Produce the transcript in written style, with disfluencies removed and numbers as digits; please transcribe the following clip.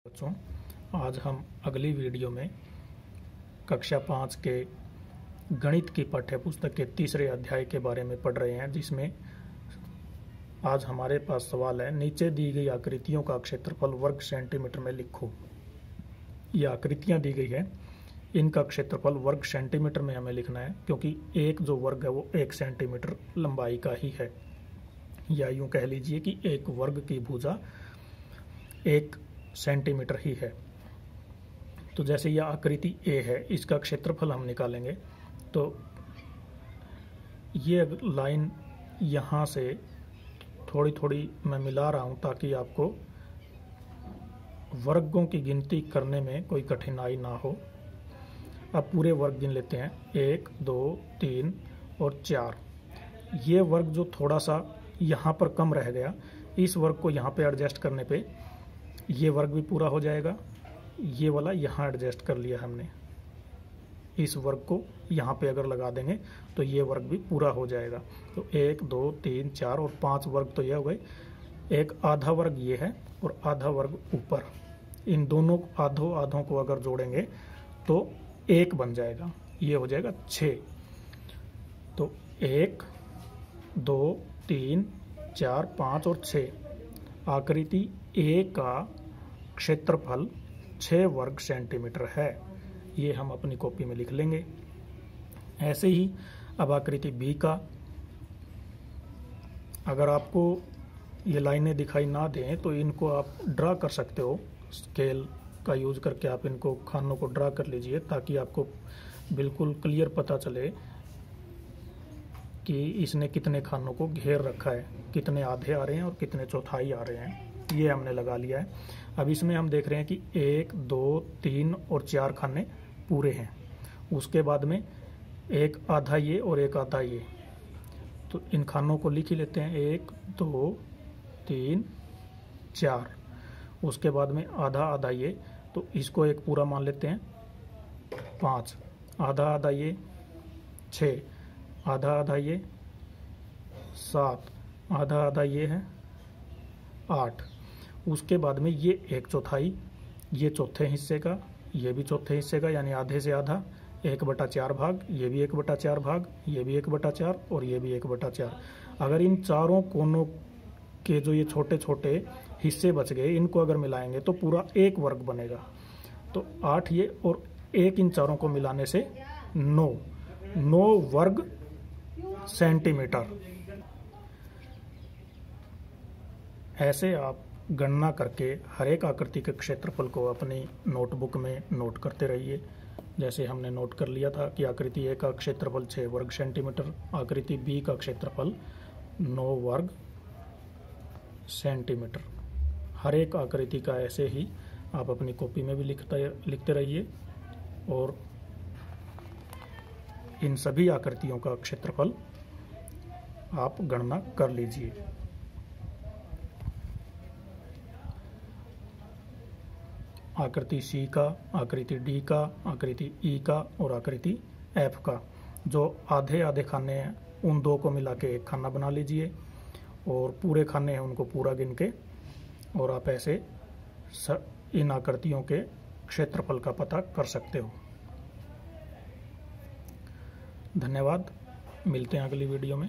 बच्चों, आज हम अगली वीडियो में कक्षा 5 के गणित की पाठ्य पुस्तक के तीसरे अध्याय के बारे में पढ़ रहे हैं, जिसमें आज हमारे पास सवाल है, नीचे दी गई आकृतियों का क्षेत्रफल वर्ग सेंटीमीटर में लिखो। ये आकृतियां दी गई है, इनका क्षेत्रफल वर्ग सेंटीमीटर में हमें लिखना है, क्योंकि एक जो वर्ग है वो 1 सेंटीमीटर लंबाई का ही है, या यूं कह लीजिए कि एक वर्ग की भुजा 1 सेंटीमीटर ही है। तो जैसे यह आकृति ए है, इसका क्षेत्रफल हम निकालेंगे। तो ये लाइन यहाँ से थोड़ी थोड़ी मैं मिला रहा हूँ ताकि आपको वर्गों की गिनती करने में कोई कठिनाई ना हो। अब पूरे वर्ग गिन लेते हैं, 1 2 3 और 4। ये वर्ग जो थोड़ा सा यहाँ पर कम रह गया, इस वर्ग को यहाँ पे एडजस्ट करने पे ये वर्ग भी पूरा हो जाएगा। ये वाला यहाँ एडजस्ट कर लिया हमने, इस वर्ग को यहाँ पे अगर लगा देंगे तो ये वर्ग भी पूरा हो जाएगा। तो 1 2 3 4 और 5 वर्ग तो ये हो गए। एक आधा वर्ग ये है और आधा वर्ग ऊपर, इन दोनों आधों आधों को अगर जोड़ेंगे तो 1 बन जाएगा, ये हो जाएगा 6। तो 1 2 3 4 5 और 6, आकृति ए का क्षेत्रफल 6 वर्ग सेंटीमीटर है। ये हम अपनी कॉपी में लिख लेंगे। ऐसे ही अब आकृति बी का, अगर आपको ये लाइनें दिखाई ना दें तो इनको आप ड्रा कर सकते हो, स्केल का यूज करके आप इनको खानों को ड्रा कर लीजिए, ताकि आपको बिल्कुल क्लियर पता चले कि इसने कितने खानों को घेर रखा है, कितने आधे आ रहे हैं और कितने चौथाई आ रहे हैं। ये हमने लगा लिया है। अब इसमें हम देख रहे हैं कि 1 2 3 और 4 खाने पूरे हैं। उसके बाद में एक आधा ये और एक आधा ये, तो इन खानों को लिख ही लेते हैं, 1 2 3 4। उसके बाद में आधा आधा ये, तो इसको एक पूरा मान लेते हैं, 5। आधा आधा ये 6, आधा आधा ये 7, आधा आधा ये है 8। उसके बाद में ये 1/4, ये चौथे हिस्से का, ये भी चौथे हिस्से का, यानी आधे से आधा, 1/4 भाग, ये भी 1/4 भाग, ये भी 1/4 और ये भी 1/4। अगर इन चारों कोनों के जो ये छोटे छोटे हिस्से बच गए, इनको अगर मिलाएंगे तो पूरा 1 वर्ग बनेगा। तो 8 ये और 1 इन चारों को मिलाने से 9 वर्ग सेंटीमीटर। ऐसे आप गणना करके हर एक आकृति के क्षेत्रफल को अपनी नोटबुक में नोट करते रहिए। जैसे हमने नोट कर लिया था कि आकृति ए का क्षेत्रफल 6 वर्ग सेंटीमीटर, आकृति बी का क्षेत्रफल 9 वर्ग सेंटीमीटर। हर एक आकृति का ऐसे ही आप अपनी कॉपी में भी लिखते रहिए और इन सभी आकृतियों का क्षेत्रफल आप गणना कर लीजिए। आकृति सी का, आकृति डी का, आकृति ई का और आकृति एफ का, जो आधे आधे खाने हैं उन 2 को मिला के एक खाना बना लीजिए, और पूरे खाने हैं उनको पूरा गिन के, और आप ऐसे इन आकृतियों के क्षेत्रफल का पता कर सकते हो। धन्यवाद, मिलते हैं अगली वीडियो में।